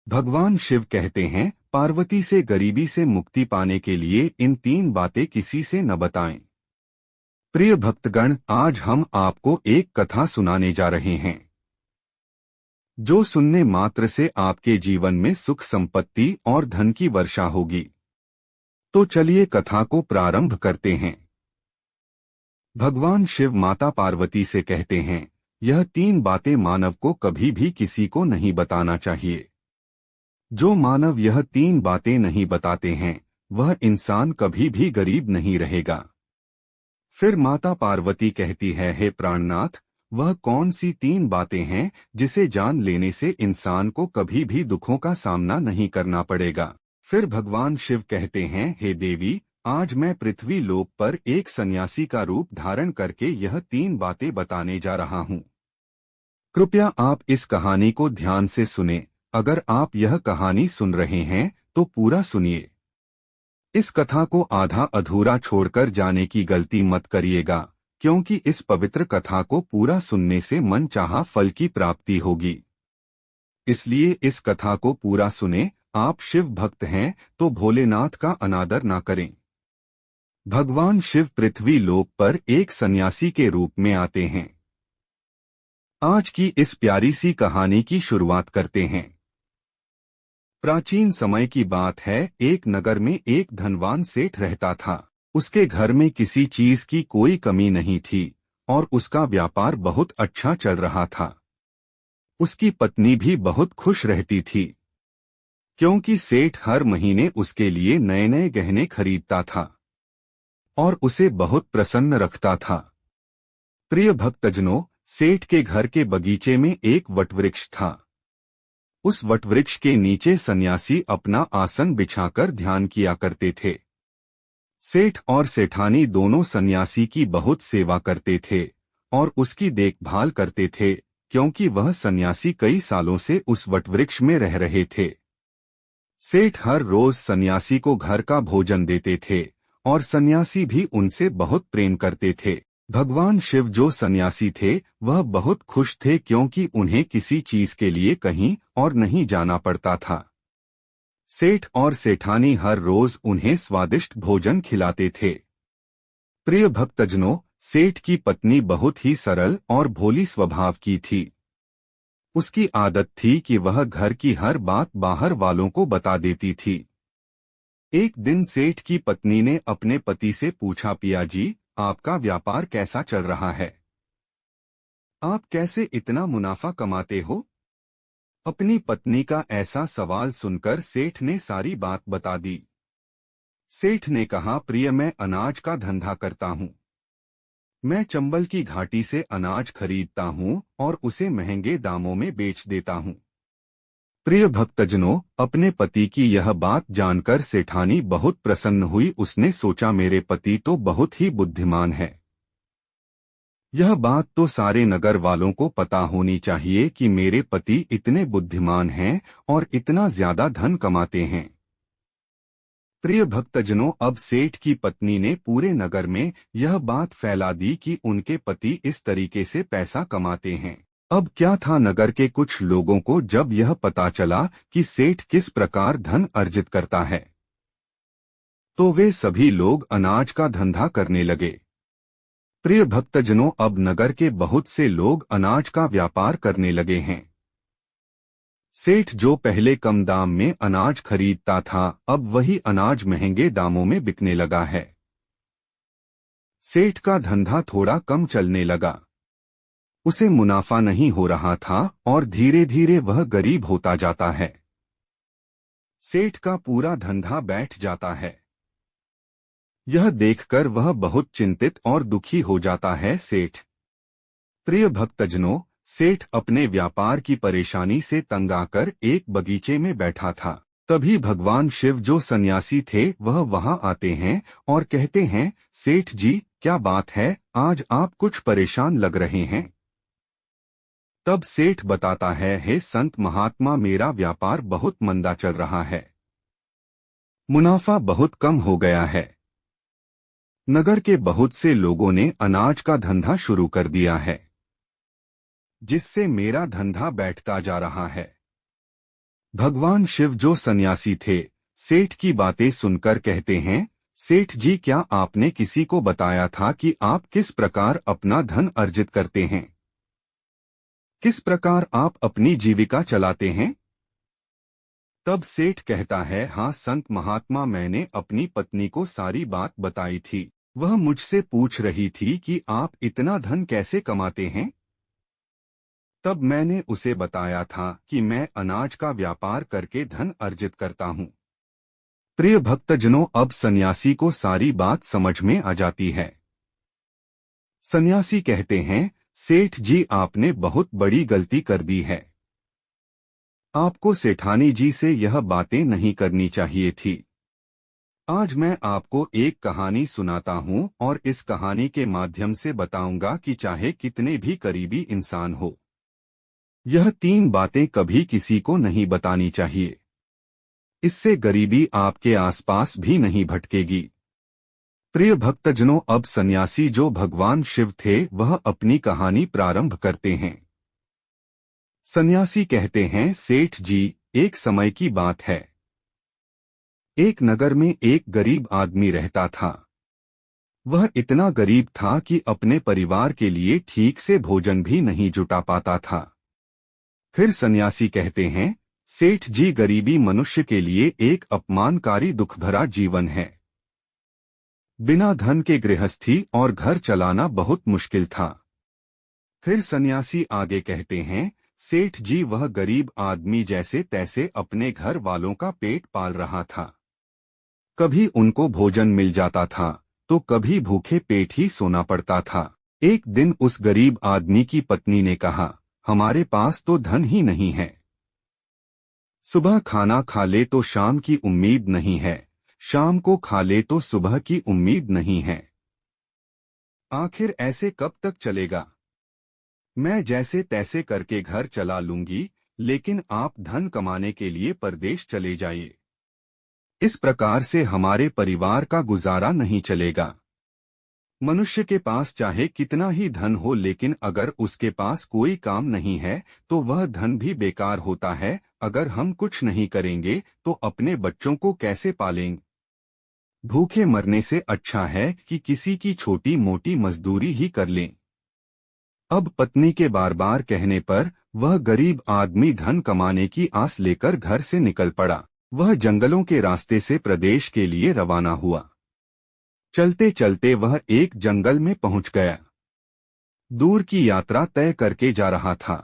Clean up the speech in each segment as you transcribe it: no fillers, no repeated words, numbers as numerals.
भगवान शिव कहते हैं, पार्वती से गरीबी से मुक्ति पाने के लिए इन 3 बातें किसी से न बताएं। प्रिय भक्तगण, आज हम आपको एक कथा सुनाने जा रहे हैं जो सुनने मात्र से आपके जीवन में सुख संपत्ति और धन की वर्षा होगी। तो चलिए कथा को प्रारंभ करते हैं। भगवान शिव माता पार्वती से कहते हैं, यह 3 बातें मानव को कभी भी किसी को नहीं बताना चाहिए। जो मानव यह 3 बातें नहीं बताते हैं, वह इंसान कभी भी गरीब नहीं रहेगा। फिर माता पार्वती कहती है, हे प्राणनाथ, वह कौन सी 3 बातें हैं जिसे जान लेने से इंसान को कभी भी दुखों का सामना नहीं करना पड़ेगा। फिर भगवान शिव कहते हैं, हे देवी, आज मैं पृथ्वी लोक पर एक सन्यासी का रूप धारण करके यह 3 बातें बताने जा रहा हूँ। कृपया आप इस कहानी को ध्यान से सुने। अगर आप यह कहानी सुन रहे हैं तो पूरा सुनिए। इस कथा को आधा अधूरा छोड़कर जाने की गलती मत करिएगा, क्योंकि इस पवित्र कथा को पूरा सुनने से मनचाहा फल की प्राप्ति होगी। इसलिए इस कथा को पूरा सुने। आप शिव भक्त हैं तो भोलेनाथ का अनादर ना करें। भगवान शिव पृथ्वी लोक पर एक सन्यासी के रूप में आते हैं। आज की इस प्यारी सी कहानी की शुरुआत करते हैं। प्राचीन समय की बात है। एक नगर में एक धनवान सेठ रहता था। उसके घर में किसी चीज की कोई कमी नहीं थी और उसका व्यापार बहुत अच्छा चल रहा था। उसकी पत्नी भी बहुत खुश रहती थी, क्योंकि सेठ हर महीने उसके लिए नए नए गहने खरीदता था और उसे बहुत प्रसन्न रखता था। प्रिय भक्तजनों, सेठ के घर के बगीचे में एक वटवृक्ष था। उस वटवृक्ष के नीचे सन्यासी अपना आसन बिछाकर ध्यान किया करते थे। सेठ और सेठानी दोनों सन्यासी की बहुत सेवा करते थे और उसकी देखभाल करते थे, क्योंकि वह सन्यासी कई सालों से उस वटवृक्ष में रह रहे थे। सेठ हर रोज सन्यासी को घर का भोजन देते थे और सन्यासी भी उनसे बहुत प्रेम करते थे। भगवान शिव जो सन्यासी थे वह बहुत खुश थे, क्योंकि उन्हें किसी चीज के लिए कहीं और नहीं जाना पड़ता था। सेठ और सेठानी हर रोज उन्हें स्वादिष्ट भोजन खिलाते थे। प्रिय भक्तजनों, सेठ की पत्नी बहुत ही सरल और भोली स्वभाव की थी। उसकी आदत थी कि वह घर की हर बात बाहर वालों को बता देती थी। एक दिन सेठ की पत्नी ने अपने पति से पूछा, पिया जी, आपका व्यापार कैसा चल रहा है? आप कैसे इतना मुनाफा कमाते हो? अपनी पत्नी का ऐसा सवाल सुनकर सेठ ने सारी बात बता दी। सेठ ने कहा, प्रिय, मैं अनाज का धंधा करता हूँ। मैं चंबल की घाटी से अनाज खरीदता हूँ और उसे महंगे दामों में बेच देता हूँ। प्रिय भक्तजनों, अपने पति की यह बात जानकर सेठानी बहुत प्रसन्न हुई। उसने सोचा, मेरे पति तो बहुत ही बुद्धिमान है। यह बात तो सारे नगर वालों को पता होनी चाहिए कि मेरे पति इतने बुद्धिमान हैं और इतना ज्यादा धन कमाते हैं। प्रिय भक्तजनों, अब सेठ की पत्नी ने पूरे नगर में यह बात फैला दी कि उनके पति इस तरीके से पैसा कमाते हैं। अब क्या था, नगर के कुछ लोगों को जब यह पता चला कि सेठ किस प्रकार धन अर्जित करता है, तो वे सभी लोग अनाज का धंधा करने लगे। प्रिय भक्तजनों, अब नगर के बहुत से लोग अनाज का व्यापार करने लगे हैं। सेठ जो पहले कम दाम में अनाज खरीदता था, अब वही अनाज महंगे दामों में बिकने लगा है। सेठ का धंधा थोड़ा कम चलने लगा। उसे मुनाफा नहीं हो रहा था और धीरे धीरे वह गरीब होता जाता है। सेठ का पूरा धंधा बैठ जाता है। यह देखकर वह बहुत चिंतित और दुखी हो जाता है। सेठ, प्रिय भक्तजनों, सेठ अपने व्यापार की परेशानी से तंग आकर एक बगीचे में बैठा था। तभी भगवान शिव जो सन्यासी थे वह वहां आते हैं और कहते हैं, सेठ जी, क्या बात है, आज आप कुछ परेशान लग रहे हैं? तब सेठ बताता है, हे संत महात्मा, मेरा व्यापार बहुत मंदा चल रहा है। मुनाफा बहुत कम हो गया है। नगर के बहुत से लोगों ने अनाज का धंधा शुरू कर दिया है, जिससे मेरा धंधा बैठता जा रहा है। भगवान शिव जो सन्यासी थे, सेठ की बातें सुनकर कहते हैं, सेठ जी क्या आपने किसी को बताया था कि आप किस प्रकार अपना धन अर्जित करते हैं? किस प्रकार आप अपनी जीविका चलाते हैं? तब सेठ कहता है, हाँ संत महात्मा, मैंने अपनी पत्नी को सारी बात बताई थी। वह मुझसे पूछ रही थी कि आप इतना धन कैसे कमाते हैं? तब मैंने उसे बताया था कि मैं अनाज का व्यापार करके धन अर्जित करता हूँ। प्रिय भक्तजनों, अब सन्यासी को सारी बात समझ में आ जाती है। सन्यासी कहते हैं, सेठ जी आपने बहुत बड़ी गलती कर दी है। आपको सेठानी जी से यह बातें नहीं करनी चाहिए थी। आज मैं आपको एक कहानी सुनाता हूँ और इस कहानी के माध्यम से बताऊंगा कि चाहे कितने भी करीबी इंसान हो, यह 3 बातें कभी किसी को नहीं बतानी चाहिए। इससे गरीबी आपके आसपास भी नहीं भटकेगी। प्रिय भक्तजनों, अब सन्यासी जो भगवान शिव थे वह अपनी कहानी प्रारंभ करते हैं। सन्यासी कहते हैं, सेठ जी एक समय की बात है। एक नगर में एक गरीब आदमी रहता था। वह इतना गरीब था कि अपने परिवार के लिए ठीक से भोजन भी नहीं जुटा पाता था। फिर सन्यासी कहते हैं, सेठ जी गरीबी मनुष्य के लिए एक अपमानकारी दुख भरा जीवन है। बिना धन के गृहस्थी और घर चलाना बहुत मुश्किल था। फिर सन्यासी आगे कहते हैं, सेठ जी वह गरीब आदमी जैसे तैसे अपने घर वालों का पेट पाल रहा था। कभी उनको भोजन मिल जाता था तो कभी भूखे पेट ही सोना पड़ता था। एक दिन उस गरीब आदमी की पत्नी ने कहा, हमारे पास तो धन ही नहीं है। सुबह खाना खा ले तो शाम की उम्मीद नहीं है, शाम को खा ले तो सुबह की उम्मीद नहीं है। आखिर ऐसे कब तक चलेगा? मैं जैसे तैसे करके घर चला लूंगी, लेकिन आप धन कमाने के लिए परदेश चले जाइए। इस प्रकार से हमारे परिवार का गुजारा नहीं चलेगा। मनुष्य के पास चाहे कितना ही धन हो, लेकिन अगर उसके पास कोई काम नहीं है तो वह धन भी बेकार होता है। अगर हम कुछ नहीं करेंगे तो अपने बच्चों को कैसे पालेंगे? भूखे मरने से अच्छा है कि किसी की छोटी मोटी मजदूरी ही कर लें। अब पत्नी के बार बार कहने पर वह गरीब आदमी धन कमाने की आस लेकर घर से निकल पड़ा। वह जंगलों के रास्ते से प्रदेश के लिए रवाना हुआ। चलते चलते वह एक जंगल में पहुंच गया। दूर की यात्रा तय करके जा रहा था।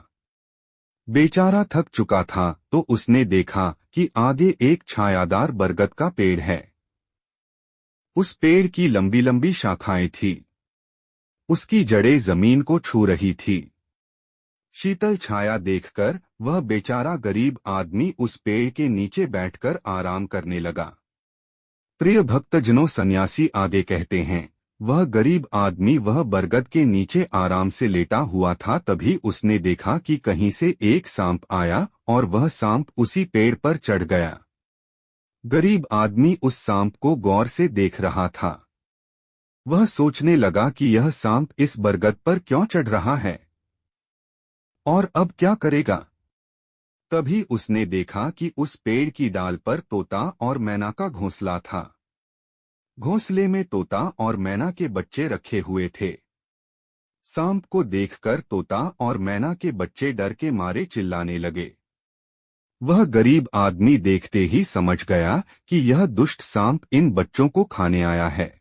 बेचारा थक चुका था तो उसने देखा कि आगे एक छायादार बरगद का पेड़ है। उस पेड़ की लंबी लंबी शाखाएं थी। उसकी जड़ें जमीन को छू रही थी। शीतल छाया देखकर वह बेचारा गरीब आदमी उस पेड़ के नीचे बैठकर आराम करने लगा। प्रिय भक्तजनों, सन्यासी आगे कहते हैं, वह गरीब आदमी वह बरगद के नीचे आराम से लेटा हुआ था। तभी उसने देखा कि कहीं से एक सांप आया और वह सांप उसी पेड़ पर चढ़ गया। गरीब आदमी उस सांप को गौर से देख रहा था। वह सोचने लगा कि यह सांप इस बरगद पर क्यों चढ़ रहा है और अब क्या करेगा। तभी उसने देखा कि उस पेड़ की डाल पर तोता और मैना का घोंसला था। घोंसले में तोता और मैना के बच्चे रखे हुए थे। सांप को देखकर तोता और मैना के बच्चे डर के मारे चिल्लाने लगे। वह गरीब आदमी देखते ही समझ गया कि यह दुष्ट सांप इन बच्चों को खाने आया है।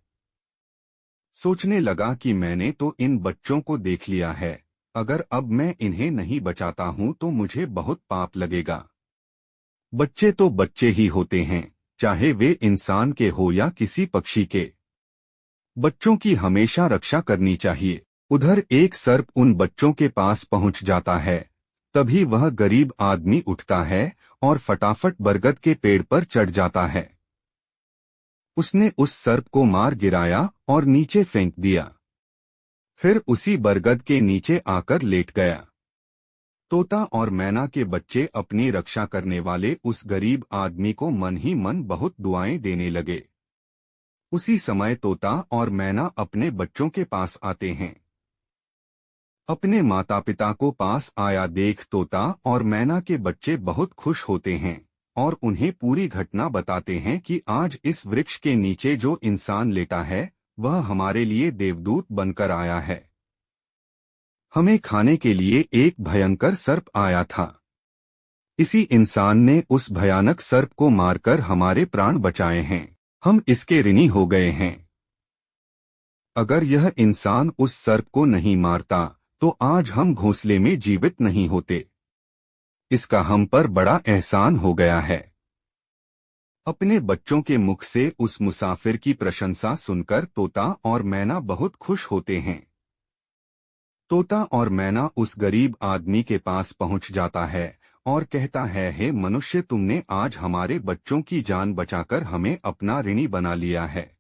सोचने लगा कि मैंने तो इन बच्चों को देख लिया है, अगर अब मैं इन्हें नहीं बचाता हूं तो मुझे बहुत पाप लगेगा। बच्चे तो बच्चे ही होते हैं, चाहे वे इंसान के हो या किसी पक्षी के। बच्चों की हमेशा रक्षा करनी चाहिए। उधर एक सर्प उन बच्चों के पास पहुंच जाता है। तभी वह गरीब आदमी उठता है और फटाफट बरगद के पेड़ पर चढ़ जाता है। उसने उस सर्प को मार गिराया और नीचे फेंक दिया। फिर उसी बरगद के नीचे आकर लेट गया। तोता और मैना के बच्चे अपनी रक्षा करने वाले उस गरीब आदमी को मन ही मन बहुत दुआएं देने लगे। उसी समय तोता और मैना अपने बच्चों के पास आते हैं। अपने माता पिता को पास आया देख तोता और मैना के बच्चे बहुत खुश होते हैं और उन्हें पूरी घटना बताते हैं कि आज इस वृक्ष के नीचे जो इंसान लेटा है वह हमारे लिए देवदूत बनकर आया है। हमें खाने के लिए एक भयंकर सर्प आया था। इसी इंसान ने उस भयानक सर्प को मारकर हमारे प्राण बचाए हैं। हम इसके ऋणी हो गए हैं। अगर यह इंसान उस सर्प को नहीं मारता तो आज हम घोंसले में जीवित नहीं होते। इसका हम पर बड़ा एहसान हो गया है। अपने बच्चों के मुख से उस मुसाफिर की प्रशंसा सुनकर तोता और मैना बहुत खुश होते हैं। तोता और मैना उस गरीब आदमी के पास पहुंच जाता है और कहता है, हे मनुष्य, तुमने आज हमारे बच्चों की जान बचाकर हमें अपना ऋणी बना लिया है।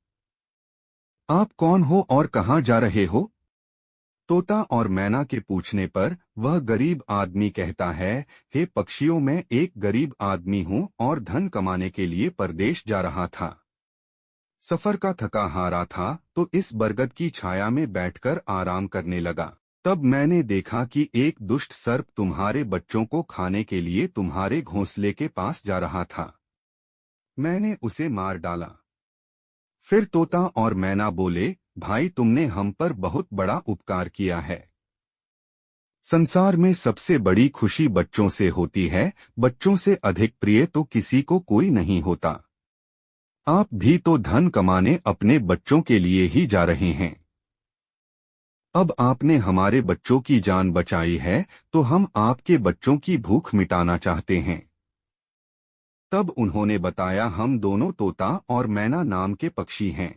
आप कौन हो और कहाँ जा रहे हो? तोता और मैना के पूछने पर वह गरीब आदमी कहता है, हे पक्षियों, मैं एक गरीब आदमी हूँ और धन कमाने के लिए परदेश जा रहा था। सफर का थका हारा था तो इस बरगद की छाया में बैठकर आराम करने लगा। तब मैंने देखा कि एक दुष्ट सर्प तुम्हारे बच्चों को खाने के लिए तुम्हारे घोंसले के पास जा रहा था। मैंने उसे मार डाला। फिर तोता और मैना बोले, भाई, तुमने हम पर बहुत बड़ा उपकार किया है। संसार में सबसे बड़ी खुशी बच्चों से होती है। बच्चों से अधिक प्रिय तो किसी को कोई नहीं होता। आप भी तो धन कमाने अपने बच्चों के लिए ही जा रहे हैं। अब आपने हमारे बच्चों की जान बचाई है तो हम आपके बच्चों की भूख मिटाना चाहते हैं। तब उन्होंने बताया, हम दोनों तोता और मैना नाम के पक्षी हैं।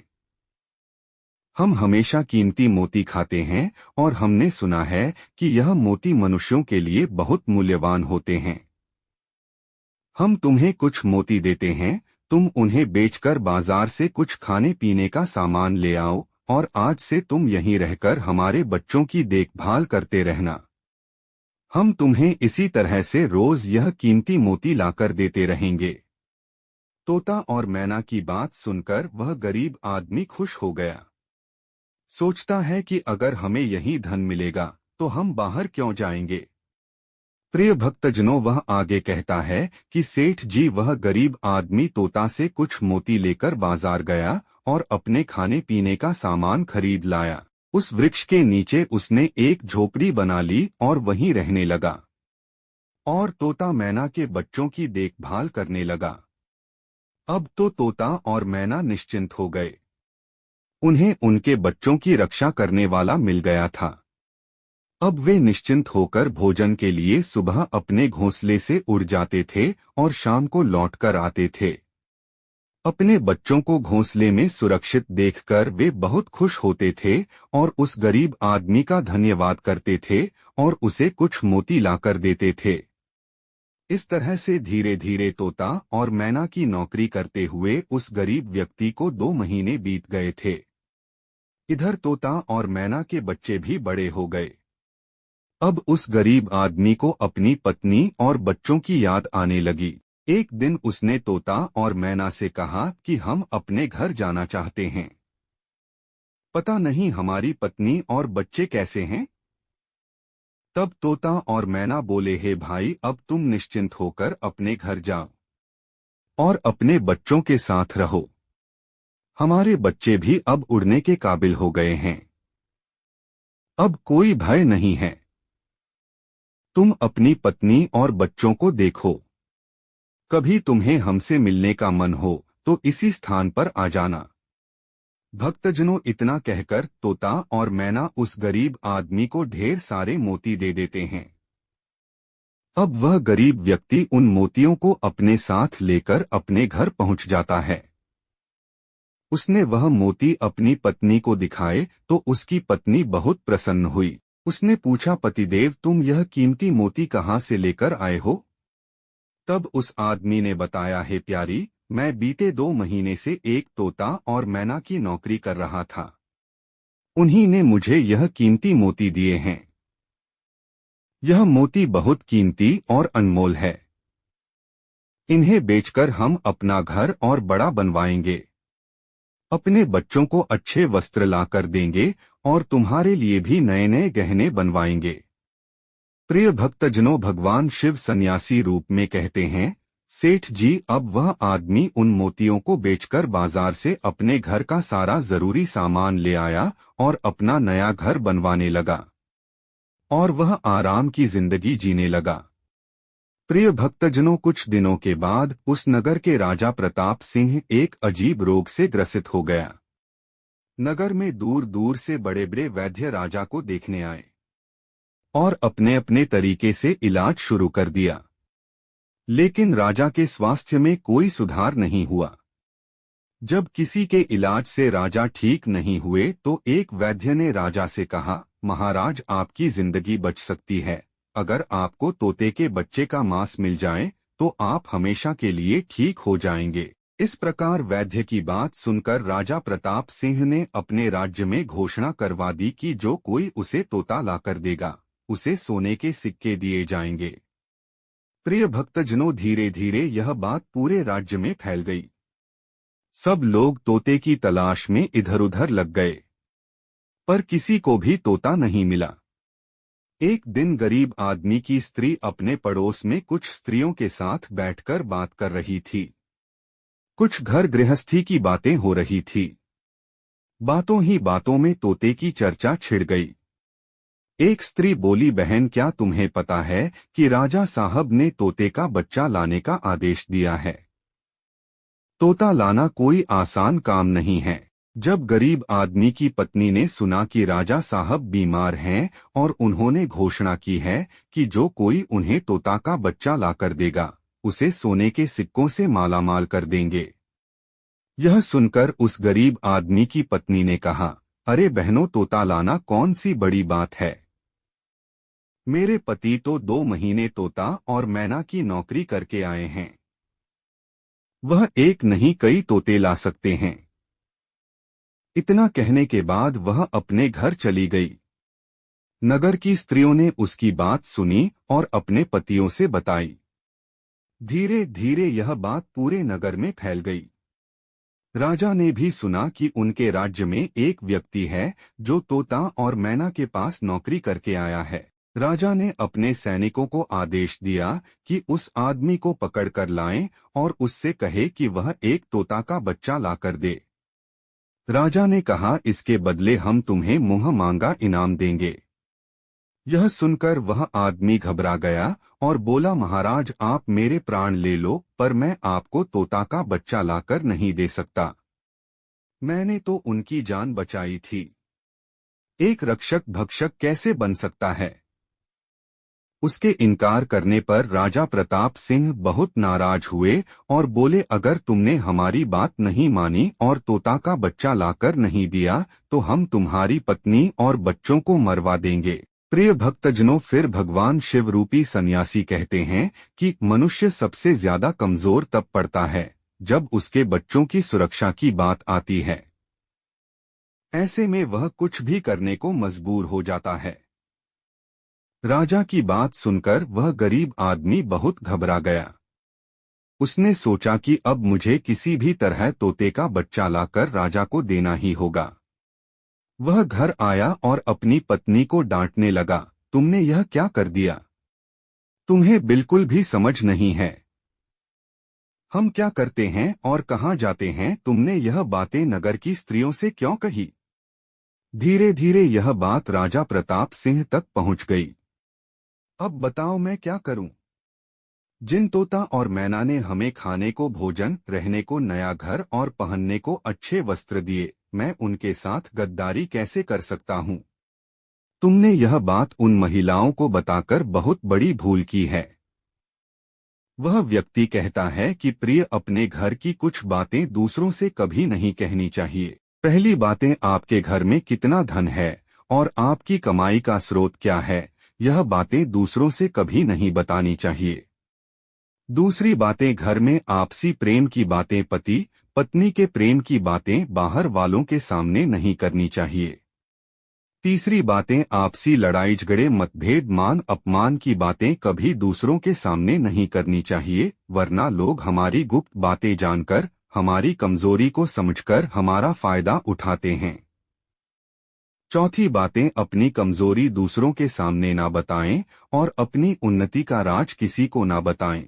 हम हमेशा कीमती मोती खाते हैं और हमने सुना है कि यह मोती मनुष्यों के लिए बहुत मूल्यवान होते हैं। हम तुम्हें कुछ मोती देते हैं, तुम उन्हें बेचकर बाजार से कुछ खाने पीने का सामान ले आओ और आज से तुम यहीं रहकर हमारे बच्चों की देखभाल करते रहना। हम तुम्हें इसी तरह से रोज यह कीमती मोती लाकर देते रहेंगे। तोता और मैना की बात सुनकर वह गरीब आदमी खुश हो गया। सोचता है कि अगर हमें यही धन मिलेगा तो हम बाहर क्यों जाएंगे। प्रिय भक्तजनों, वह आगे कहता है कि सेठ जी, वह गरीब आदमी तोता से कुछ मोती लेकर बाजार गया और अपने खाने पीने का सामान खरीद लाया। उस वृक्ष के नीचे उसने एक झोपड़ी बना ली और वहीं रहने लगा और तोता मैना के बच्चों की देखभाल करने लगा। अब तो तोता और मैना निश्चिंत हो गए। उन्हें उनके बच्चों की रक्षा करने वाला मिल गया था। अब वे निश्चिंत होकर भोजन के लिए सुबह अपने घोंसले से उड़ जाते थे और शाम को लौटकर आते थे। अपने बच्चों को घोंसले में सुरक्षित देखकर वे बहुत खुश होते थे और उस गरीब आदमी का धन्यवाद करते थे और उसे कुछ मोती लाकर देते थे। इस तरह से धीरे धीरे तोता और मैना की नौकरी करते हुए उस गरीब व्यक्ति को 2 महीने बीत गए थे। इधर तोता और मैना के बच्चे भी बड़े हो गए। अब उस गरीब आदमी को अपनी पत्नी और बच्चों की याद आने लगी। एक दिन उसने तोता और मैना से कहा कि हम अपने घर जाना चाहते हैं। पता नहीं हमारी पत्नी और बच्चे कैसे हैं। तब तोता और मैना बोले, हे भाई, अब तुम निश्चिंत होकर अपने घर जाओ और अपने बच्चों के साथ रहो। हमारे बच्चे भी अब उड़ने के काबिल हो गए हैं। अब कोई भय नहीं है। तुम अपनी पत्नी और बच्चों को देखो। कभी तुम्हें हमसे मिलने का मन हो तो इसी स्थान पर आ जाना। भक्तजनों, इतना कहकर तोता और मैना उस गरीब आदमी को ढेर सारे मोती दे देते हैं। अब वह गरीब व्यक्ति उन मोतियों को अपने साथ लेकर अपने घर पहुंच जाता है। उसने वह मोती अपनी पत्नी को दिखाए तो उसकी पत्नी बहुत प्रसन्न हुई। उसने पूछा, पतिदेव, तुम यह कीमती मोती कहाँ से लेकर आए हो? तब उस आदमी ने बताया, हे प्यारी, मैं बीते 2 महीने से एक तोता और मैना की नौकरी कर रहा था। उन्हीं ने मुझे यह कीमती मोती दिए हैं। यह मोती बहुत कीमती और अनमोल है। इन्हें बेचकर हम अपना घर और बड़ा बनवाएंगे। अपने बच्चों को अच्छे वस्त्र लाकर देंगे और तुम्हारे लिए भी नए नए गहने बनवाएंगे। प्रिय भक्तजनों, भगवान शिव सन्यासी रूप में कहते हैं, सेठ जी, अब वह आदमी उन मोतियों को बेचकर बाजार से अपने घर का सारा जरूरी सामान ले आया और अपना नया घर बनवाने लगा और वह आराम की जिंदगी जीने लगा। प्रिय भक्तजनों, कुछ दिनों के बाद उस नगर के राजा प्रताप सिंह एक अजीब रोग से ग्रसित हो गया। नगर में दूर दूर से बड़े बड़े वैद्य राजा को देखने आए और अपने अपने तरीके से इलाज शुरू कर दिया, लेकिन राजा के स्वास्थ्य में कोई सुधार नहीं हुआ। जब किसी के इलाज से राजा ठीक नहीं हुए तो एक वैद्य ने राजा से कहा, महाराज, आपकी जिंदगी बच सकती है। अगर आपको तोते के बच्चे का मांस मिल जाए तो आप हमेशा के लिए ठीक हो जाएंगे। इस प्रकार वैद्य की बात सुनकर राजा प्रताप सिंह ने अपने राज्य में घोषणा करवा दी कि जो कोई उसे तोता लाकर देगा उसे सोने के सिक्के दिए जाएंगे। प्रिय भक्तजनों, धीरे धीरे यह बात पूरे राज्य में फैल गई। सब लोग तोते की तलाश में इधर उधर लग गए, पर किसी को भी तोता नहीं मिला। एक दिन गरीब आदमी की स्त्री अपने पड़ोस में कुछ स्त्रियों के साथ बैठकर बात कर रही थी। कुछ घर गृहस्थी की बातें हो रही थी। बातों ही बातों में तोते की चर्चा छिड़ गई। एक स्त्री बोली, बहन, क्या तुम्हें पता है कि राजा साहब ने तोते का बच्चा लाने का आदेश दिया है? तोता लाना कोई आसान काम नहीं है। जब गरीब आदमी की पत्नी ने सुना कि राजा साहब बीमार हैं और उन्होंने घोषणा की है कि जो कोई उन्हें तोता का बच्चा लाकर देगा उसे सोने के सिक्कों से मालामाल कर देंगे, यह सुनकर उस गरीब आदमी की पत्नी ने कहा, अरे बहनों, तोता लाना कौन सी बड़ी बात है। मेरे पति तो 2 महीने तोता और मैना की नौकरी करके आए हैं। वह एक नहीं कई तोते ला सकते हैं। इतना कहने के बाद वह अपने घर चली गई। नगर की स्त्रियों ने उसकी बात सुनी और अपने पतियों से बताई। धीरे धीरे यह बात पूरे नगर में फैल गई। राजा ने भी सुना कि उनके राज्य में एक व्यक्ति है जो तोता और मैना के पास नौकरी करके आया है। राजा ने अपने सैनिकों को आदेश दिया कि उस आदमी को पकड़कर लाएं और उससे कहे कि वह एक तोता का बच्चा लाकर दे। राजा ने कहा, इसके बदले हम तुम्हें मुंह मांगा इनाम देंगे। यह सुनकर वह आदमी घबरा गया और बोला, महाराज, आप मेरे प्राण ले लो, पर मैं आपको तोता का बच्चा लाकर नहीं दे सकता। मैंने तो उनकी जान बचाई थी। एक रक्षक भक्षक कैसे बन सकता है? उसके इनकार करने पर राजा प्रताप सिंह बहुत नाराज हुए और बोले, अगर तुमने हमारी बात नहीं मानी और तोता का बच्चा लाकर नहीं दिया तो हम तुम्हारी पत्नी और बच्चों को मरवा देंगे। प्रिय भक्तजनों, फिर भगवान शिव रूपी सन्यासी कहते हैं कि मनुष्य सबसे ज्यादा कमजोर तब पड़ता है जब उसके बच्चों की सुरक्षा की बात आती है। ऐसे में वह कुछ भी करने को मजबूर हो जाता है। राजा की बात सुनकर वह गरीब आदमी बहुत घबरा गया। उसने सोचा कि अब मुझे किसी भी तरह तोते का बच्चा लाकर राजा को देना ही होगा। वह घर आया और अपनी पत्नी को डांटने लगा, तुमने यह क्या कर दिया? तुम्हें बिल्कुल भी समझ नहीं है। हम क्या करते हैं और कहाँ जाते हैं, तुमने यह बातें नगर की स्त्रियों से क्यों कही? धीरे धीरे यह बात राजा प्रताप सिंह तक पहुंच गई। अब बताओ मैं क्या करूं? जिन तोता और मैना ने हमें खाने को भोजन, रहने को नया घर और पहनने को अच्छे वस्त्र दिए, मैं उनके साथ गद्दारी कैसे कर सकता हूं? तुमने यह बात उन महिलाओं को बताकर बहुत बड़ी भूल की है। वह व्यक्ति कहता है कि प्रिय, अपने घर की कुछ बातें दूसरों से कभी नहीं कहनी चाहिए। पहली बातें, आपके घर में कितना धन है और आपकी कमाई का स्रोत क्या है, यह बातें दूसरों से कभी नहीं बतानी चाहिए। दूसरी बातें, घर में आपसी प्रेम की बातें, पति पत्नी के प्रेम की बातें बाहर वालों के सामने नहीं करनी चाहिए। तीसरी बातें, आपसी लड़ाई झगड़े, मतभेद, मान अपमान की बातें कभी दूसरों के सामने नहीं करनी चाहिए, वरना लोग हमारी गुप्त बातें जानकर हमारी कमजोरी को समझकर हमारा फायदा उठाते हैं। चौथी बातें, अपनी कमजोरी दूसरों के सामने ना बताएं और अपनी उन्नति का राज किसी को ना बताएं।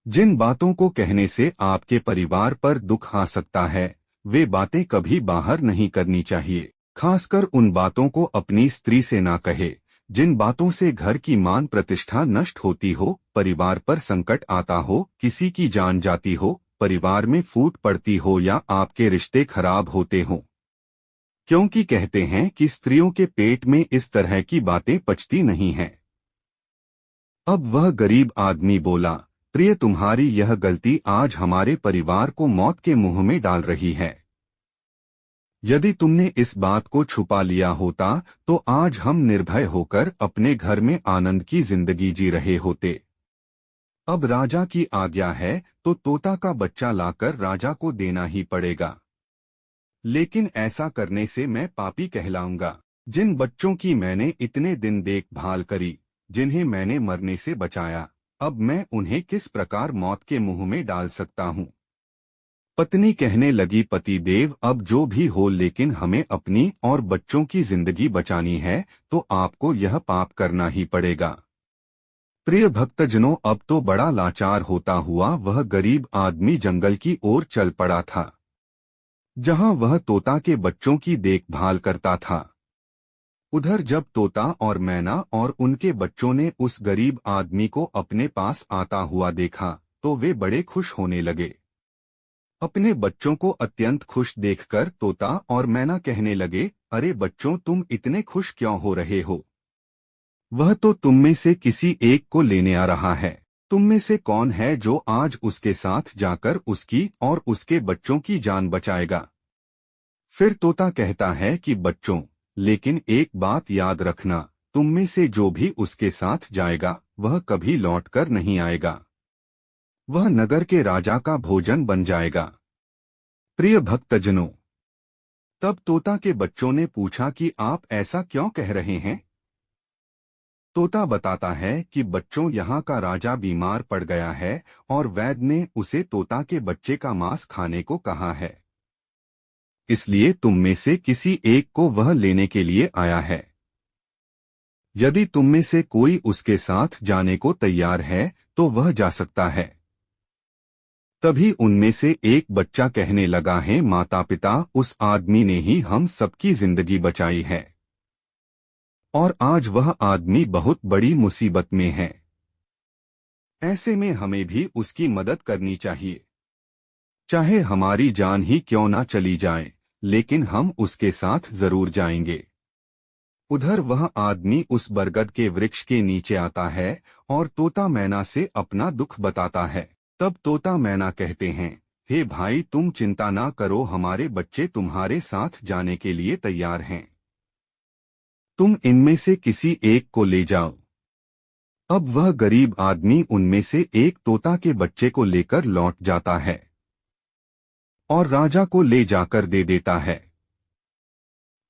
जिन बातों को कहने से आपके परिवार पर दुख आ सकता है, वे बातें कभी बाहर नहीं करनी चाहिए। खासकर उन बातों को अपनी स्त्री से ना कहे, जिन बातों से घर की मान प्रतिष्ठा नष्ट होती हो, परिवार पर संकट आता हो, किसी की जान जाती हो, परिवार में फूट पड़ती हो या आपके रिश्ते खराब होते हों। क्योंकि कहते हैं कि स्त्रियों के पेट में इस तरह की बातें पचती नहीं हैं। अब वह गरीब आदमी बोला, प्रिय, तुम्हारी यह गलती आज हमारे परिवार को मौत के मुंह में डाल रही है। यदि तुमने इस बात को छुपा लिया होता तो आज हम निर्भय होकर अपने घर में आनंद की जिंदगी जी रहे होते। अब राजा की आज्ञा है तो तोता का बच्चा लाकर राजा को देना ही पड़ेगा। लेकिन ऐसा करने से मैं पापी कहलाऊंगा। जिन बच्चों की मैंने इतने दिन देखभाल करी, जिन्हें मैंने मरने से बचाया, अब मैं उन्हें किस प्रकार मौत के मुंह में डाल सकता हूँ। पत्नी कहने लगी, पति देव, अब जो भी हो, लेकिन हमें अपनी और बच्चों की जिंदगी बचानी है तो आपको यह पाप करना ही पड़ेगा। प्रिय भक्तजनों, अब तो बड़ा लाचार होता हुआ वह गरीब आदमी जंगल की ओर चल पड़ा था, जहां वह तोता के बच्चों की देखभाल करता था। उधर जब तोता और मैना और उनके बच्चों ने उस गरीब आदमी को अपने पास आता हुआ देखा तो वे बड़े खुश होने लगे। अपने बच्चों को अत्यंत खुश देखकर तोता और मैना कहने लगे, अरे बच्चों, तुम इतने खुश क्यों हो रहे हो? वह तो तुम में से किसी एक को लेने आ रहा है। तुम में से कौन है जो आज उसके साथ जाकर उसकी और उसके बच्चों की जान बचाएगा? फिर तोता कहता है कि बच्चों, लेकिन एक बात याद रखना, तुम में से जो भी उसके साथ जाएगा वह कभी लौटकर नहीं आएगा। वह नगर के राजा का भोजन बन जाएगा। प्रिय भक्तजनों, तब तोता के बच्चों ने पूछा कि आप ऐसा क्यों कह रहे हैं? तोता बताता है कि बच्चों, यहाँ का राजा बीमार पड़ गया है और वैद्य ने उसे तोता के बच्चे का मांस खाने को कहा है। इसलिए तुम में से किसी एक को वह लेने के लिए आया है। यदि तुम में से कोई उसके साथ जाने को तैयार है तो वह जा सकता है। तभी उनमें से एक बच्चा कहने लगा, है माता पिता, उस आदमी ने ही हम सबकी जिंदगी बचाई है और आज वह आदमी बहुत बड़ी मुसीबत में है। ऐसे में हमें भी उसकी मदद करनी चाहिए। चाहे हमारी जान ही क्यों ना चली जाए, लेकिन हम उसके साथ जरूर जाएंगे। उधर वह आदमी उस बरगद के वृक्ष के नीचे आता है और तोता मैना से अपना दुख बताता है। तब तोता मैना कहते हैं, हे भाई, तुम चिंता ना करो, हमारे बच्चे तुम्हारे साथ जाने के लिए तैयार हैं। तुम इनमें से किसी एक को ले जाओ। अब वह गरीब आदमी उनमें से एक तोता के बच्चे को लेकर लौट जाता है और राजा को ले जाकर दे देता है।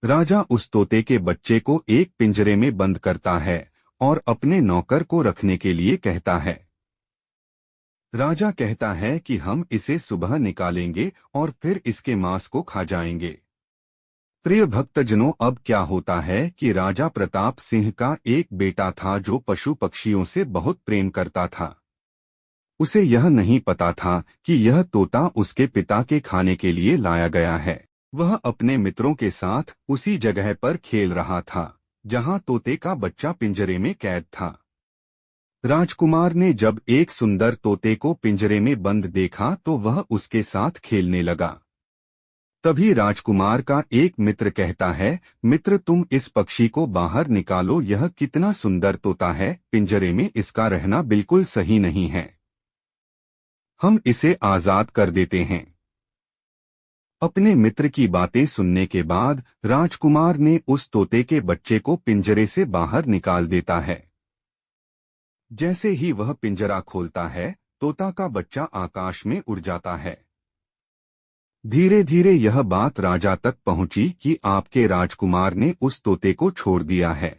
राजा उस तोते के बच्चे को एक पिंजरे में बंद करता है और अपने नौकर को रखने के लिए कहता है। राजा कहता है कि हम इसे सुबह निकालेंगे और फिर इसके मांस को खा जाएंगे। प्रिय भक्तजनों, अब क्या होता है कि राजा प्रताप सिंह का एक बेटा था जो पशु पक्षियों से बहुत प्रेम करता था। उसे यह नहीं पता था कि यह तोता उसके पिता के खाने के लिए लाया गया है। वह अपने मित्रों के साथ उसी जगह पर खेल रहा था जहां तोते का बच्चा पिंजरे में कैद था। राजकुमार ने जब एक सुंदर तोते को पिंजरे में बंद देखा तो वह उसके साथ खेलने लगा। तभी राजकुमार का एक मित्र कहता है, मित्र, तुम इस पक्षी को बाहर निकालो, यह कितना सुंदर तोता है, पिंजरे में इसका रहना बिल्कुल सही नहीं है। हम इसे आजाद कर देते हैं। अपने मित्र की बातें सुनने के बाद राजकुमार ने उस तोते के बच्चे को पिंजरे से बाहर निकाल देता है। जैसे ही वह पिंजरा खोलता है, तोता का बच्चा आकाश में उड़ जाता है। धीरे धीरे यह बात राजा तक पहुंची कि आपके राजकुमार ने उस तोते को छोड़ दिया है।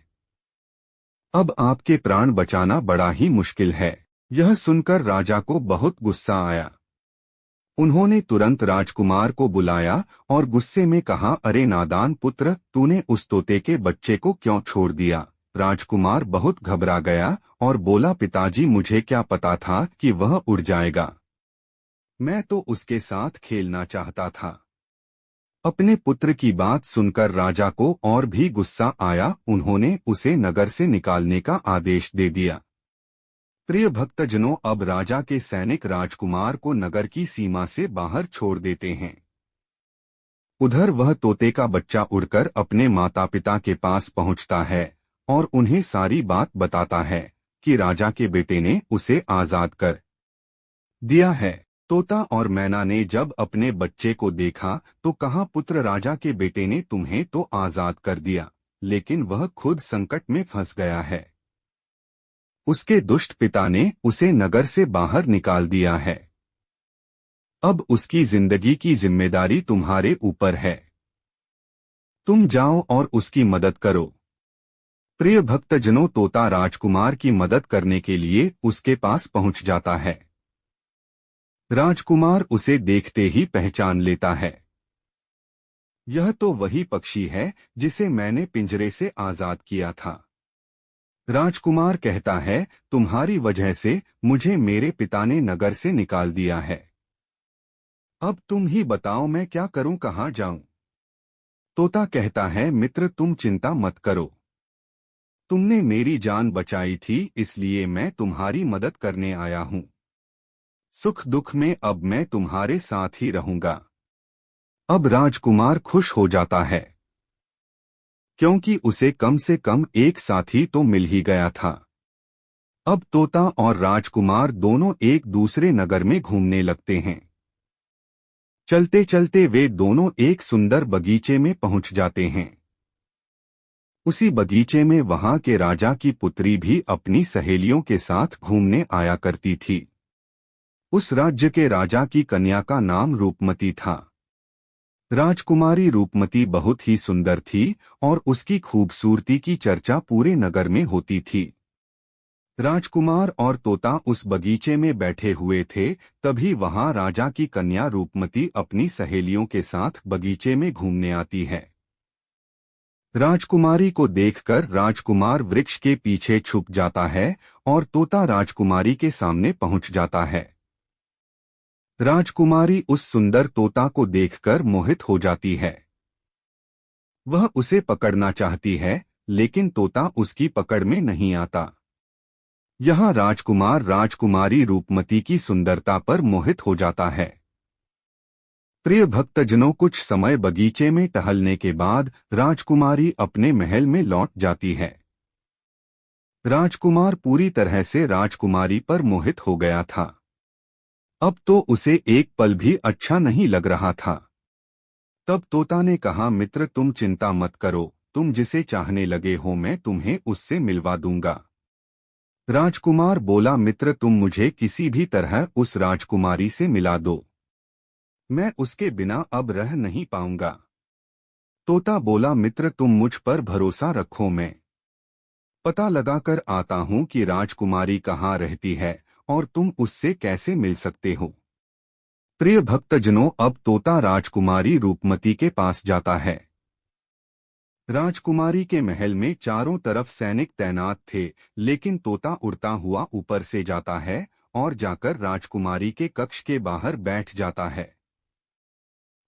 अब आपके प्राण बचाना बड़ा ही मुश्किल है। यह सुनकर राजा को बहुत गुस्सा आया। उन्होंने तुरंत राजकुमार को बुलाया और गुस्से में कहा, अरे नादान पुत्र, तूने उस तोते के बच्चे को क्यों छोड़ दिया? राजकुमार बहुत घबरा गया और बोला, पिताजी, मुझे क्या पता था कि वह उड़ जाएगा। मैं तो उसके साथ खेलना चाहता था। अपने पुत्र की बात सुनकर राजा को और भी गुस्सा आया। उन्होंने उसे नगर से निकालने का आदेश दे दिया। प्रिय भक्तजनों, अब राजा के सैनिक राजकुमार को नगर की सीमा से बाहर छोड़ देते हैं। उधर वह तोते का बच्चा उड़कर अपने माता पिता के पास पहुंचता है और उन्हें सारी बात बताता है कि राजा के बेटे ने उसे आजाद कर दिया है। तोता और मैना ने जब अपने बच्चे को देखा तो कहा, पुत्र, राजा के बेटे ने तुम्हें तो आजाद कर दिया, लेकिन वह खुद संकट में फंस गया है। उसके दुष्ट पिता ने उसे नगर से बाहर निकाल दिया है। अब उसकी जिंदगी की जिम्मेदारी तुम्हारे ऊपर है। तुम जाओ और उसकी मदद करो। प्रिय भक्तजनों, तोता राजकुमार की मदद करने के लिए उसके पास पहुंच जाता है। राजकुमार उसे देखते ही पहचान लेता है। यह तो वही पक्षी है जिसे मैंने पिंजरे से आजाद किया था। राजकुमार कहता है, तुम्हारी वजह से मुझे मेरे पिता ने नगर से निकाल दिया है। अब तुम ही बताओ, मैं क्या करूं, कहां जाऊं? तोता कहता है, मित्र, तुम चिंता मत करो। तुमने मेरी जान बचाई थी, इसलिए मैं तुम्हारी मदद करने आया हूं। सुख दुख में अब मैं तुम्हारे साथ ही रहूंगा। अब राजकुमार खुश हो जाता है, क्योंकि उसे कम से कम एक साथी तो मिल ही गया था। अब तोता और राजकुमार दोनों एक दूसरे नगर में घूमने लगते हैं। चलते चलते वे दोनों एक सुंदर बगीचे में पहुंच जाते हैं। उसी बगीचे में वहां के राजा की पुत्री भी अपनी सहेलियों के साथ घूमने आया करती थी। उस राज्य के राजा की कन्या का नाम रूपमती था। राजकुमारी रूपमती बहुत ही सुंदर थी और उसकी खूबसूरती की चर्चा पूरे नगर में होती थी। राजकुमार और तोता उस बगीचे में बैठे हुए थे, तभी वहां राजा की कन्या रूपमती अपनी सहेलियों के साथ बगीचे में घूमने आती है। राजकुमारी को देखकर राजकुमार वृक्ष के पीछे छुप जाता है और तोता राजकुमारी के सामने पहुंच जाता है। राजकुमारी उस सुंदर तोता को देखकर मोहित हो जाती है। वह उसे पकड़ना चाहती है, लेकिन तोता उसकी पकड़ में नहीं आता। यहाँ राजकुमार राजकुमारी रूपमती की सुंदरता पर मोहित हो जाता है। प्रिय भक्तजनों, कुछ समय बगीचे में टहलने के बाद राजकुमारी अपने महल में लौट जाती है। राजकुमार पूरी तरह से राजकुमारी पर मोहित हो गया था। अब तो उसे एक पल भी अच्छा नहीं लग रहा था। तब तोता ने कहा, मित्र, तुम चिंता मत करो, तुम जिसे चाहने लगे हो मैं तुम्हें उससे मिलवा दूंगा। राजकुमार बोला, मित्र, तुम मुझे किसी भी तरह उस राजकुमारी से मिला दो। मैं उसके बिना अब रह नहीं पाऊंगा। तोता बोला, मित्र, तुम मुझ पर भरोसा रखो, मैं पता लगाकर आता हूं कि राजकुमारी कहाँ रहती है और तुम उससे कैसे मिल सकते हो। प्रिय भक्तजनों, अब तोता राजकुमारी रूपमती के पास जाता है। राजकुमारी के महल में चारों तरफ सैनिक तैनात थे, लेकिन तोता उड़ता हुआ ऊपर से जाता है और जाकर राजकुमारी के कक्ष के बाहर बैठ जाता है।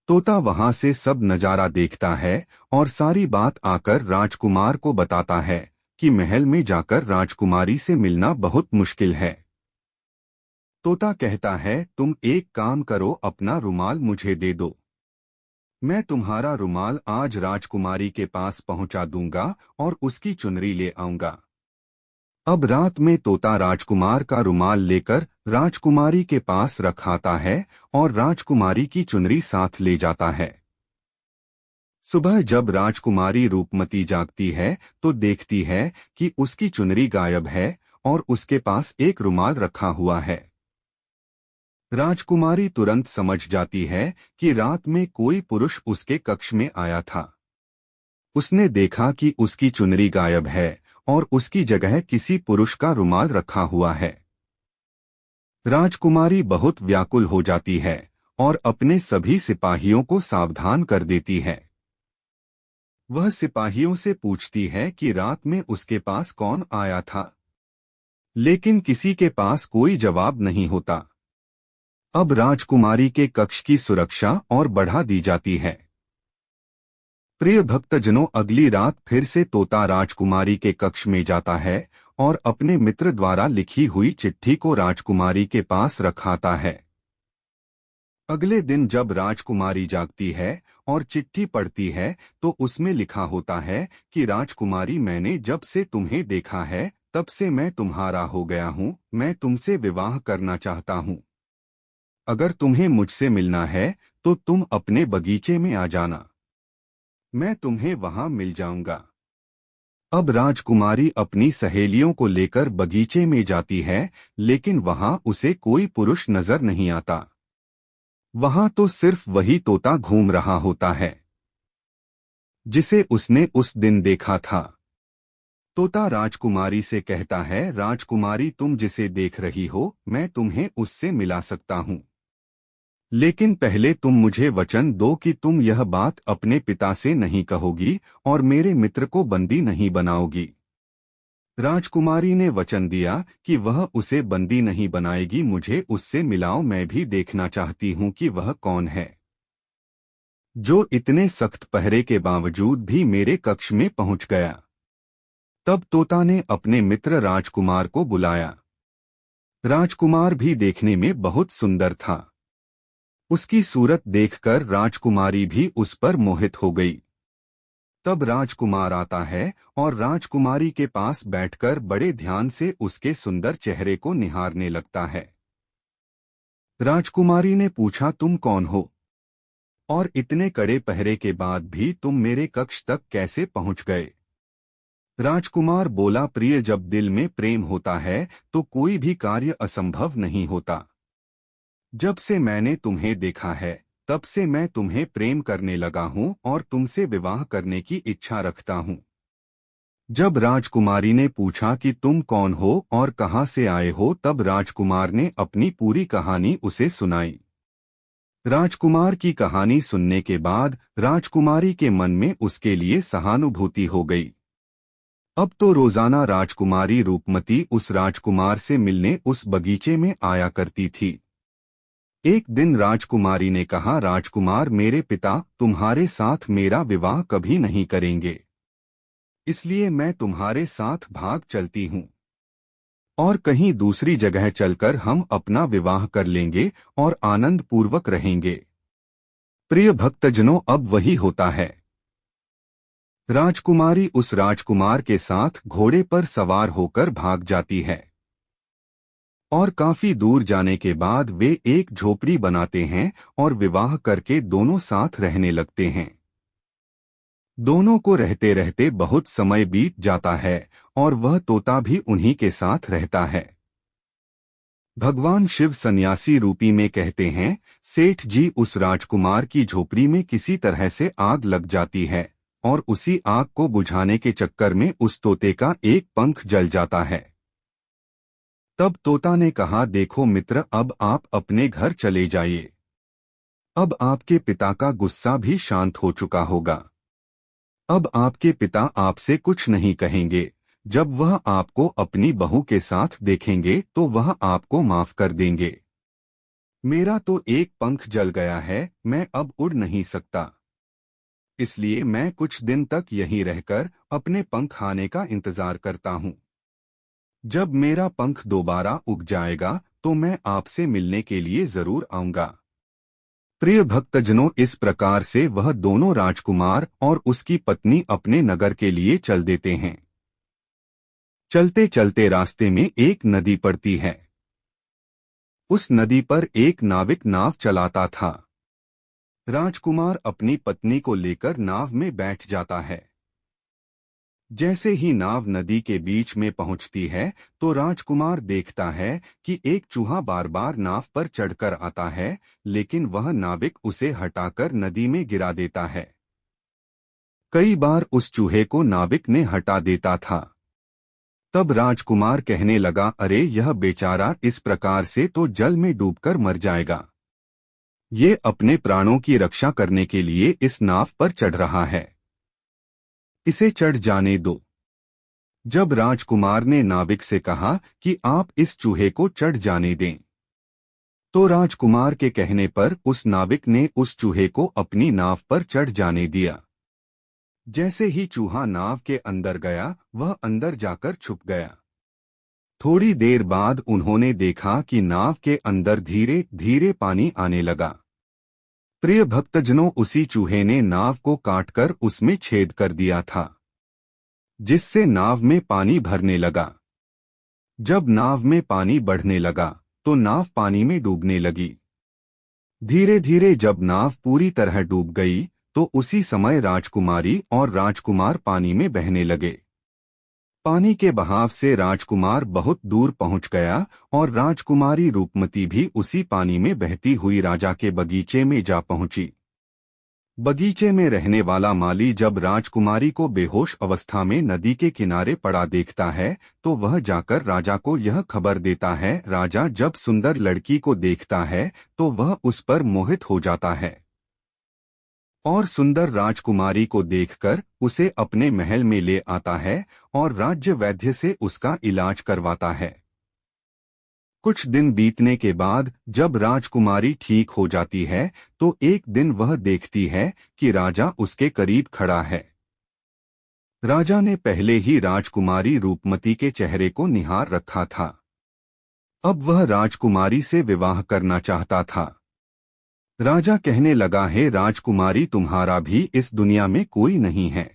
तोता वहां से सब नजारा देखता है और सारी बात आकर राजकुमार को बताता है कि महल में जाकर राजकुमारी से मिलना बहुत मुश्किल है। तोता कहता है, तुम एक काम करो, अपना रुमाल मुझे दे दो। मैं तुम्हारा रुमाल आज राजकुमारी के पास पहुंचा दूंगा और उसकी चुनरी ले आऊंगा। अब रात में तोता राजकुमार का रुमाल लेकर राजकुमारी के पास रखाता है और राजकुमारी की चुनरी साथ ले जाता है। सुबह जब राजकुमारी रूपमती जागती है तो देखती है कि उसकी चुनरी गायब है और उसके पास एक रुमाल रखा हुआ है। राजकुमारी तुरंत समझ जाती है कि रात में कोई पुरुष उसके कक्ष में आया था। उसने देखा कि उसकी चुनरी गायब है और उसकी जगह किसी पुरुष का रुमाल रखा हुआ है। राजकुमारी बहुत व्याकुल हो जाती है और अपने सभी सिपाहियों को सावधान कर देती है। वह सिपाहियों से पूछती है कि रात में उसके पास कौन आया था, लेकिन किसी के पास कोई जवाब नहीं होता। अब राजकुमारी के कक्ष की सुरक्षा और बढ़ा दी जाती है। प्रिय भक्तजनों, अगली रात फिर से तोता राजकुमारी के कक्ष में जाता है और अपने मित्र द्वारा लिखी हुई चिट्ठी को राजकुमारी के पास रखाता है। अगले दिन जब राजकुमारी जागती है और चिट्ठी पढ़ती है तो उसमें लिखा होता है कि राजकुमारी, मैंने जब से तुम्हें देखा है तब से मैं तुम्हारा हो गया हूँ। मैं तुमसे विवाह करना चाहता हूँ। अगर तुम्हें मुझसे मिलना है तो तुम अपने बगीचे में आ जाना, मैं तुम्हें वहां मिल जाऊंगा। अब राजकुमारी अपनी सहेलियों को लेकर बगीचे में जाती है, लेकिन वहां उसे कोई पुरुष नजर नहीं आता। वहां तो सिर्फ वही तोता घूम रहा होता है जिसे उसने उस दिन देखा था। तोता राजकुमारी से कहता है, राजकुमारी, तुम जिसे देख रही हो मैं तुम्हें उससे मिला सकता हूँ, लेकिन पहले तुम मुझे वचन दो कि तुम यह बात अपने पिता से नहीं कहोगी और मेरे मित्र को बंदी नहीं बनाओगी। राजकुमारी ने वचन दिया कि वह उसे बंदी नहीं बनाएगी। मुझे उससे मिलाओ, मैं भी देखना चाहती हूँ कि वह कौन है जो इतने सख्त पहरे के बावजूद भी मेरे कक्ष में पहुंच गया। तब तोता ने अपने मित्र राजकुमार को बुलाया। राजकुमार भी देखने में बहुत सुंदर था। उसकी सूरत देखकर राजकुमारी भी उस पर मोहित हो गई। तब राजकुमार आता है और राजकुमारी के पास बैठकर बड़े ध्यान से उसके सुंदर चेहरे को निहारने लगता है। राजकुमारी ने पूछा, तुम कौन हो और इतने कड़े पहरे के बाद भी तुम मेरे कक्ष तक कैसे पहुंच गए? राजकुमार बोला, प्रिय, जब दिल में प्रेम होता है तो कोई भी कार्य असंभव नहीं होता। जब से मैंने तुम्हें देखा है तब से मैं तुम्हें प्रेम करने लगा हूँ और तुमसे विवाह करने की इच्छा रखता हूँ। जब राजकुमारी ने पूछा कि तुम कौन हो और कहाँ से आए हो, तब राजकुमार ने अपनी पूरी कहानी उसे सुनाई। राजकुमार की कहानी सुनने के बाद राजकुमारी के मन में उसके लिए सहानुभूति हो गई। अब तो रोजाना राजकुमारी रूपमती उस राजकुमार से मिलने उस बगीचे में आया करती थी। एक दिन राजकुमारी ने कहा, राजकुमार, मेरे पिता तुम्हारे साथ मेरा विवाह कभी नहीं करेंगे, इसलिए मैं तुम्हारे साथ भाग चलती हूँ और कहीं दूसरी जगह चलकर हम अपना विवाह कर लेंगे और आनंद पूर्वक रहेंगे। प्रिय भक्तजनों, अब वही होता है। राजकुमारी उस राजकुमार के साथ घोड़े पर सवार होकर भाग जाती है और काफी दूर जाने के बाद वे एक झोपड़ी बनाते हैं और विवाह करके दोनों साथ रहने लगते हैं। दोनों को रहते रहते बहुत समय बीत जाता है और वह तोता भी उन्हीं के साथ रहता है। भगवान शिव सन्यासी रूपी में कहते हैं, सेठ जी, उस राजकुमार की झोपड़ी में किसी तरह से आग लग जाती है और उसी आग को बुझाने के चक्कर में उस तोते का एक पंख जल जाता है। तब तोता ने कहा, देखो मित्र, अब आप अपने घर चले जाइए। अब आपके पिता का गुस्सा भी शांत हो चुका होगा। अब आपके पिता आपसे कुछ नहीं कहेंगे। जब वह आपको अपनी बहू के साथ देखेंगे तो वह आपको माफ कर देंगे। मेरा तो एक पंख जल गया है, मैं अब उड़ नहीं सकता, इसलिए मैं कुछ दिन तक यहीं रहकर अपने पंख आने का इंतजार करता हूँ। जब मेरा पंख दोबारा उग जाएगा तो मैं आपसे मिलने के लिए जरूर आऊंगा। प्रिय भक्तजनों, इस प्रकार से वह दोनों राजकुमार और उसकी पत्नी अपने नगर के लिए चल देते हैं। चलते चलते रास्ते में एक नदी पड़ती है। उस नदी पर एक नाविक नाव चलाता था। राजकुमार अपनी पत्नी को लेकर नाव में बैठ जाता है। जैसे ही नाव नदी के बीच में पहुंचती है तो राजकुमार देखता है कि एक चूहा बार बार नाव पर चढ़कर आता है, लेकिन वह नाविक उसे हटाकर नदी में गिरा देता है। कई बार उस चूहे को नाविक ने हटा देता था। तब राजकुमार कहने लगा, अरे यह बेचारा इस प्रकार से तो जल में डूबकर मर जाएगा। ये अपने प्राणों की रक्षा करने के लिए इस नाव पर चढ़ रहा है। इसे चढ़ जाने दो। जब राजकुमार ने नाविक से कहा कि आप इस चूहे को चढ़ जाने दें, तो राजकुमार के कहने पर उस नाविक ने उस चूहे को अपनी नाव पर चढ़ जाने दिया। जैसे ही चूहा नाव के अंदर गया, वह अंदर जाकर छुप गया। थोड़ी देर बाद उन्होंने देखा कि नाव के अंदर धीरे धीरे पानी आने लगा। प्रिय भक्तजनों, उसी चूहे ने नाव को काटकर उसमें छेद कर दिया था, जिससे नाव में पानी भरने लगा। जब नाव में पानी बढ़ने लगा, तो नाव पानी में डूबने लगी। धीरे धीरे जब नाव पूरी तरह डूब गई, तो उसी समय राजकुमारी और राजकुमार पानी में बहने लगे। पानी के बहाव से राजकुमार बहुत दूर पहुंच गया और राजकुमारी रूपमती भी उसी पानी में बहती हुई राजा के बगीचे में जा पहुंची। बगीचे में रहने वाला माली जब राजकुमारी को बेहोश अवस्था में नदी के किनारे पड़ा देखता है, तो वह जाकर राजा को यह खबर देता है। राजा जब सुंदर लड़की को देखता है, तो वह उस पर मोहित हो जाता है और सुंदर राजकुमारी को देखकर उसे अपने महल में ले आता है और राज्य वैद्य से उसका इलाज करवाता है। कुछ दिन बीतने के बाद जब राजकुमारी ठीक हो जाती है, तो एक दिन वह देखती है कि राजा उसके करीब खड़ा है। राजा ने पहले ही राजकुमारी रूपमती के चेहरे को निहार रखा था। अब वह राजकुमारी से विवाह करना चाहता था। राजा कहने लगा, हे राजकुमारी, तुम्हारा भी इस दुनिया में कोई नहीं है।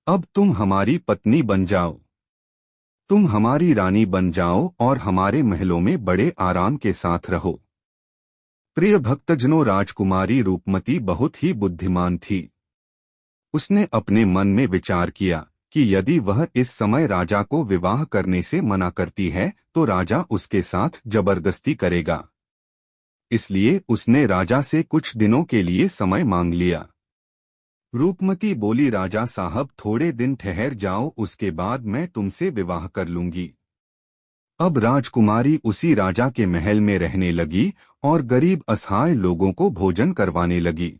अब तुम हमारी पत्नी बन जाओ। तुम हमारी रानी बन जाओ और हमारे महलों में बड़े आराम के साथ रहो। प्रिय भक्तजनों, राजकुमारी रूपमती बहुत ही बुद्धिमान थी। उसने अपने मन में विचार किया कि यदि वह इस समय राजा को विवाह करने से मना करती है, तो राजा उसके साथ जबरदस्ती करेगा। इसलिए उसने राजा से कुछ दिनों के लिए समय मांग लिया। रूपमती बोली, राजा साहब, थोड़े दिन ठहर जाओ, उसके बाद मैं तुमसे विवाह कर लूंगी। अब राजकुमारी उसी राजा के महल में रहने लगी और गरीब असहाय लोगों को भोजन करवाने लगी।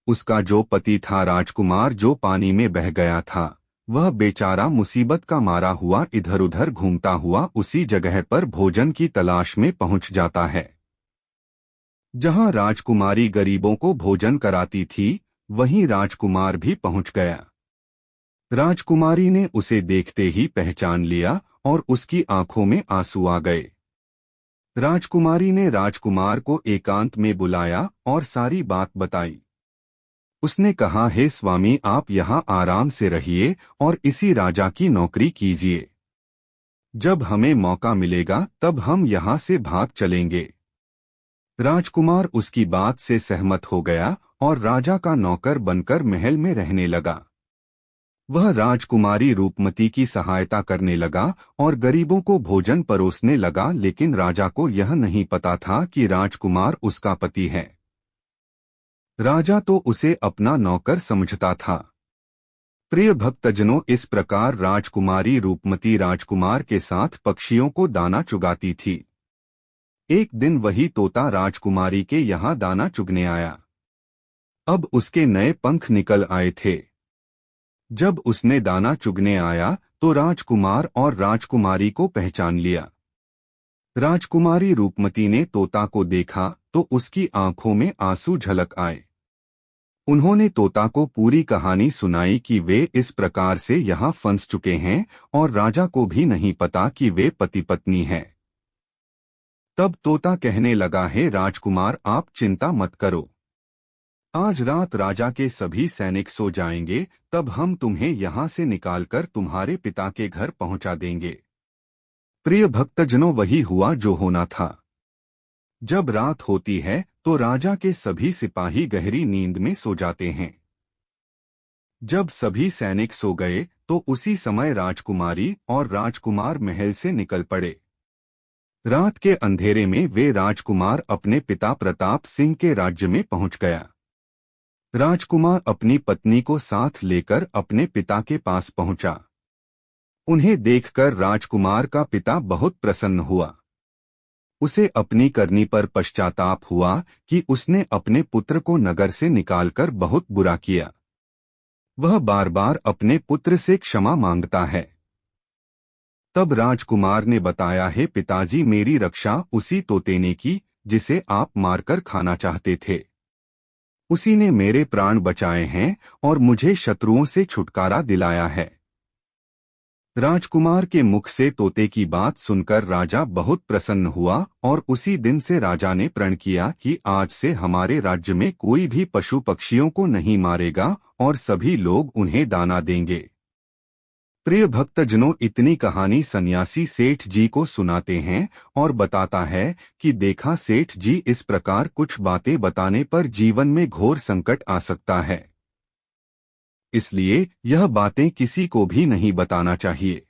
उसका जो पति था राजकुमार, जो पानी में बह गया था, वह बेचारा मुसीबत का मारा हुआ इधर उधर घूमता हुआ उसी जगह पर भोजन की तलाश में पहुंच जाता है जहां राजकुमारी गरीबों को भोजन कराती थी। वहीं राजकुमार भी पहुंच गया। राजकुमारी ने उसे देखते ही पहचान लिया और उसकी आंखों में आंसू आ गए। राजकुमारी ने राजकुमार को एकांत में बुलाया और सारी बात बताई। उसने कहा, हे स्वामी, आप यहाँ आराम से रहिए और इसी राजा की नौकरी कीजिए। जब हमें मौका मिलेगा तब हम यहाँ से भाग चलेंगे। राजकुमार उसकी बात से सहमत हो गया और राजा का नौकर बनकर महल में रहने लगा। वह राजकुमारी रूपमती की सहायता करने लगा और गरीबों को भोजन परोसने लगा, लेकिन राजा को यह नहीं पता था कि राजकुमार उसका पति है। राजा तो उसे अपना नौकर समझता था। प्रिय भक्तजनों, इस प्रकार राजकुमारी रूपमती राजकुमार के साथ पक्षियों को दाना चुगाती थी। एक दिन वही तोता राजकुमारी के यहाँ दाना चुगने आया। अब उसके नए पंख निकल आए थे। जब उसने दाना चुगने आया तो राजकुमार और राजकुमारी को पहचान लिया। राजकुमारी रूपमती ने तोता को देखा तो उसकी आंखों में आंसू झलक आए। उन्होंने तोता को पूरी कहानी सुनाई कि वे इस प्रकार से यहाँ फंस चुके हैं और राजा को भी नहीं पता कि वे पति पत्नी हैं। तब तोता कहने लगा, हे राजकुमार, आप चिंता मत करो। आज रात राजा के सभी सैनिक सो जाएंगे, तब हम तुम्हें यहाँ से निकालकर तुम्हारे पिता के घर पहुंचा देंगे। प्रिय भक्तजनों, वही हुआ जो होना था। जब रात होती है तो राजा के सभी सिपाही गहरी नींद में सो जाते हैं। जब सभी सैनिक सो गए तो उसी समय राजकुमारी और राजकुमार महल से निकल पड़े। रात के अंधेरे में वे राजकुमार अपने पिता प्रताप सिंह के राज्य में पहुंच गया। राजकुमार अपनी पत्नी को साथ लेकर अपने पिता के पास पहुंचा। उन्हें देखकर राजकुमार का पिता बहुत प्रसन्न हुआ। उसे अपनी करनी पर पश्चाताप हुआ कि उसने अपने पुत्र को नगर से निकालकर बहुत बुरा किया। वह बार बार अपने पुत्र से क्षमा मांगता है। तब राजकुमार ने बताया, है पिताजी, मेरी रक्षा उसी तोते ने की जिसे आप मारकर खाना चाहते थे। उसी ने मेरे प्राण बचाए हैं और मुझे शत्रुओं से छुटकारा दिलाया है। राजकुमार के मुख से तोते की बात सुनकर राजा बहुत प्रसन्न हुआ और उसी दिन से राजा ने प्रण किया कि आज से हमारे राज्य में कोई भी पशु पक्षियों को नहीं मारेगा और सभी लोग उन्हें दाना देंगे। प्रिय भक्तजनों, इतनी कहानी सन्यासी सेठ जी को सुनाते हैं और बताता है कि देखा सेठ जी, इस प्रकार कुछ बातें बताने पर जीवन में घोर संकट आ सकता है। इसलिए यह बातें किसी को भी नहीं बताना चाहिए।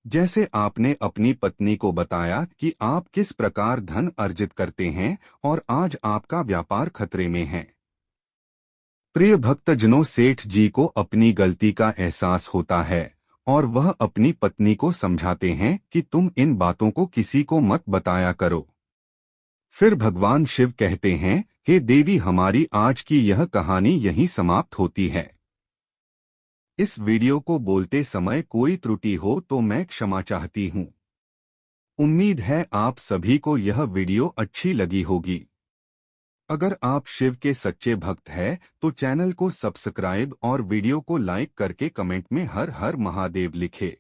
जैसे आपने अपनी पत्नी को बताया कि आप किस प्रकार धन अर्जित करते हैं और आज आपका व्यापार खतरे में है। प्रिय भक्तजनों, सेठ जी को अपनी गलती का एहसास होता है और वह अपनी पत्नी को समझाते हैं कि तुम इन बातों को किसी को मत बताया करो। फिर भगवान शिव कहते हैं, हे देवी, हमारी आज की यह कहानी यहीं समाप्त होती है। इस वीडियो को बोलते समय कोई त्रुटि हो तो मैं क्षमा चाहती हूँ। उम्मीद है आप सभी को यह वीडियो अच्छी लगी होगी। अगर आप शिव के सच्चे भक्त हैं तो चैनल को सब्सक्राइब और वीडियो को लाइक करके कमेंट में हर हर महादेव लिखें।